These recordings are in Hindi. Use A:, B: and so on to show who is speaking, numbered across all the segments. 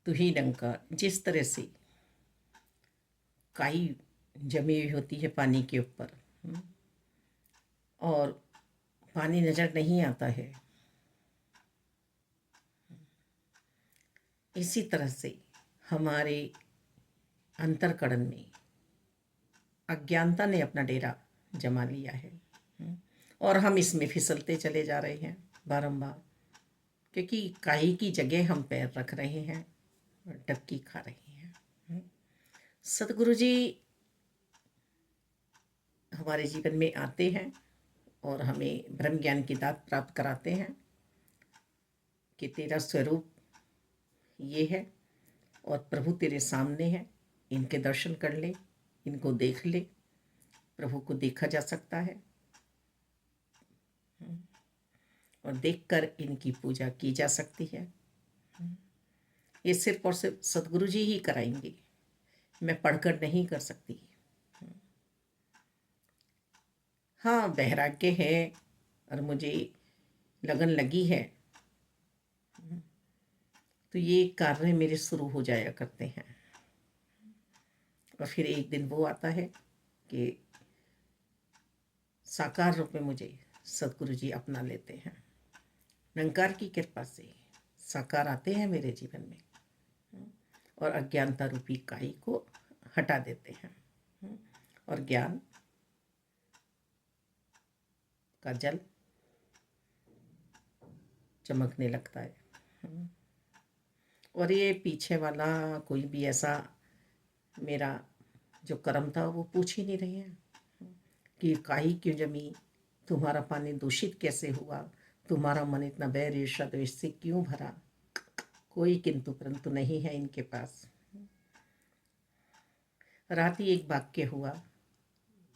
A: तू ही डंका। जिस तरह से काई जमी हुई होती है पानी के ऊपर, और पानी नज़र नहीं आता है, इसी तरह से हमारे अंतर्करण में अज्ञानता ने अपना डेरा जमा लिया है। और हम इसमें फिसलते चले जा रहे हैं बारंबार, क्योंकि काई की जगह हम पैर रख रहे हैं और डबकी खा रहे हैं। सतगुरु जी हमारे जीवन में आते हैं और हमें ब्रह्म ज्ञान की दात प्राप्त कराते हैं कि तेरा स्वरूप ये है और प्रभु तेरे सामने है, इनके दर्शन कर ले, इनको देख ले। प्रभु को देखा जा सकता है और देखकर इनकी पूजा की जा सकती है। ये सिर्फ और सिर्फ सतगुरु जी ही कराएंगे, मैं पढ़कर नहीं कर सकती। हाँ, वैराग्य है और मुझे लगन लगी है, तो ये कार्य मेरे शुरू हो जाया करते हैं। और फिर एक दिन वो आता है कि साकार रूप में मुझे सतगुरु जी अपना लेते हैं। निरंकार की कृपा से साकार आते हैं मेरे जीवन में और अज्ञानता रूपी काई को हटा देते हैं और ज्ञान का जल चमकने लगता है। और ये पीछे वाला कोई भी ऐसा मेरा जो कर्म था वो पूछ ही नहीं रहे हैं कि काई क्यों जमी, तुम्हारा पानी दूषित कैसे हुआ, तुम्हारा मन इतना बैर ईर्ष्या द्वेष से क्यों भरा। कोई किंतु परंतु नहीं है इनके पास। रात ही एक वाक्य हुआ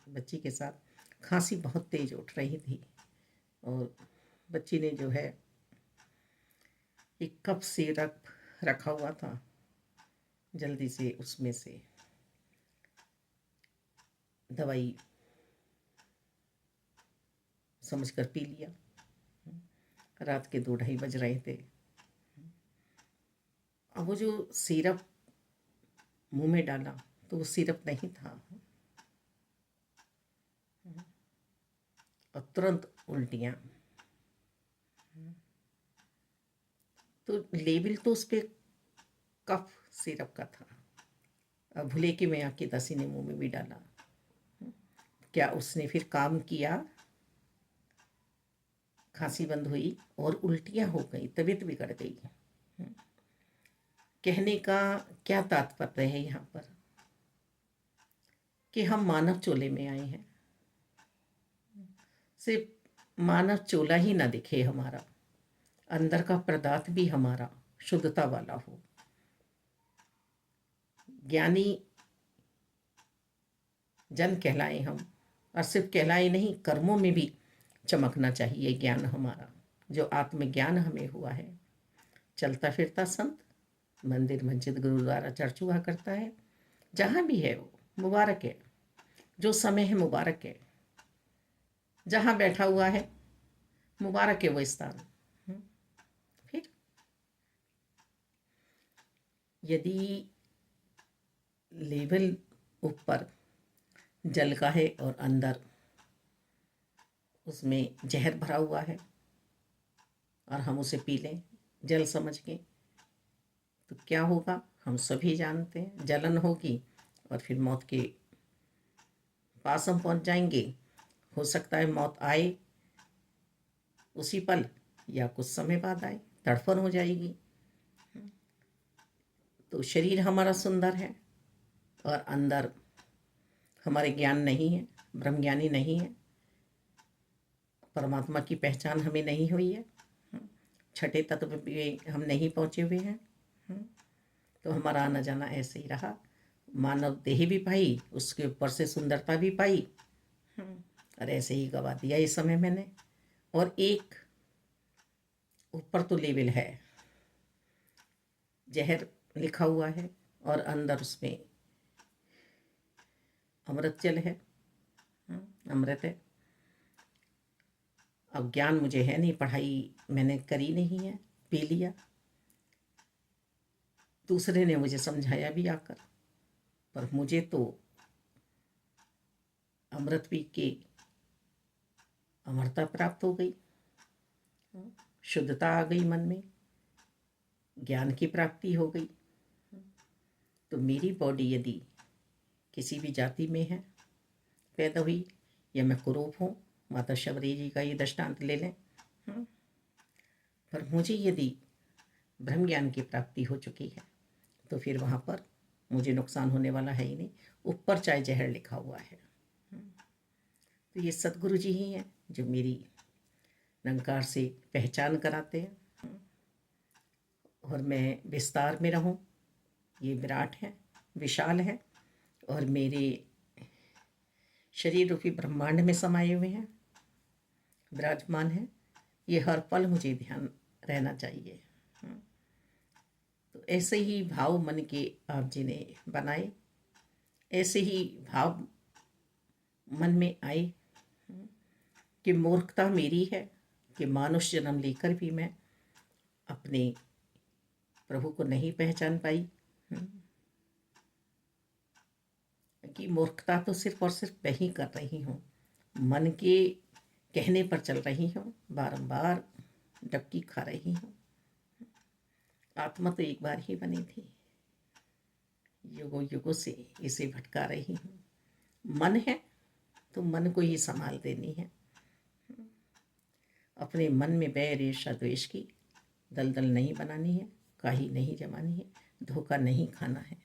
A: बच्ची के साथ, खांसी बहुत तेज उठ रही थी और बच्ची ने जो है एक कप सिरप रखा हुआ था, जल्दी से उसमें से दवाई समझकर पी लिया। रात के 2-2:30 बज रहे थे। अब वो जो सिरप मुंह में डाला तो वो सिरप नहीं था और तुरंत उल्टियाँ। तो लेबल तो उस पर कफ सिरप का था। अब भूले कि मैं आके दासी ने मुंह में भी डाला। क्या उसने फिर काम किया? खांसी बंद हुई और उल्टियाँ हो गई, तबीयत बिगड़ गई। कहने का क्या तात्पर्य है यहाँ पर कि हम मानव चोले में आए हैं। सिर्फ मानव चोला ही ना दिखे हमारा, अंदर का पदार्थ भी हमारा शुद्धता वाला हो। ज्ञानी जन कहलाए हम, और सिर्फ कहलाए नहीं, कर्मों में भी चमकना चाहिए ज्ञान हमारा, जो आत्मज्ञान हमें हुआ है। चलता फिरता संत, मंदिर मस्जिद गुरुद्वारा चर्च हुआ करता है, जहाँ भी है वो मुबारक है। जो समय है मुबारक है, जहाँ बैठा हुआ है मुबारक है वो स्थान। फिर यदि लेवल ऊपर जल का है और अंदर उसमें जहर भरा हुआ है और हम उसे पी लें जल समझ के, तो क्या होगा हम सभी जानते हैं। जलन होगी और फिर मौत के पास हम पहुंच जाएंगे। हो सकता है मौत आए उसी पल या कुछ समय बाद आए, तड़फन हो जाएगी। तो शरीर हमारा सुंदर है और अंदर हमारे ज्ञान नहीं है, ब्रह्मज्ञानी नहीं है, परमात्मा की पहचान हमें नहीं हुई है, छठे तत्व भी हम नहीं पहुँचे हुए हैं। तो हमारा आना जाना ऐसे ही रहा। मानव देह भी पाई, उसके ऊपर से सुंदरता भी पाई, और ऐसे ही गवा दिया इस समय मैंने। और एक ऊपर तो लेवल है, जहर लिखा हुआ है और अंदर उसमें अमृत जल है, अमृत है। अब ज्ञान मुझे है नहीं, पढ़ाई मैंने करी नहीं है, पी लिया। दूसरे ने मुझे समझाया भी आकर, पर मुझे तो अमृत पी के अमरता प्राप्त हो गई, शुद्धता आ गई मन में, ज्ञान की प्राप्ति हो गई। तो मेरी बॉडी यदि किसी भी जाति में है, पैदा हुई, या मैं कुरूप हूँ, माता शबरी जी का ये दृष्टांत ले लें, पर मुझे यदि ब्रह्म ज्ञान की प्राप्ति हो चुकी है तो फिर वहाँ पर मुझे नुकसान होने वाला है ही नहीं। ऊपर चाहे जहर लिखा हुआ है। तो ये सतगुरु जी ही हैं जो मेरी निरंकार से पहचान कराते हैं, और मैं विस्तार में रहूं। ये विराट है, विशाल है, और मेरे शरीर रूपी ब्रह्मांड में समाये हुए हैं, विराजमान है। ये हर पल मुझे ध्यान रहना चाहिए। तो ऐसे ही भाव मन के आप जी ने बनाए, ऐसे ही भाव मन में आए कि मूर्खता मेरी है कि मानुष जन्म लेकर भी मैं अपने प्रभु को नहीं पहचान पाई, कि मूर्खता तो सिर्फ और सिर्फ मैं ही कर रही हूँ, मन के कहने पर चल रही हूँ, बारंबार डबकी खा रही हूँ। आत्मा तो एक बार ही बनी थी, युगों युगों से इसे भटका रही हूँ। मन है तो मन को ही संभाल देनी है। अपने मन में बैर ईर्ष्या द्वेष की दलदल नहीं बनानी है, काहे नहीं जमानी है, धोखा नहीं खाना है।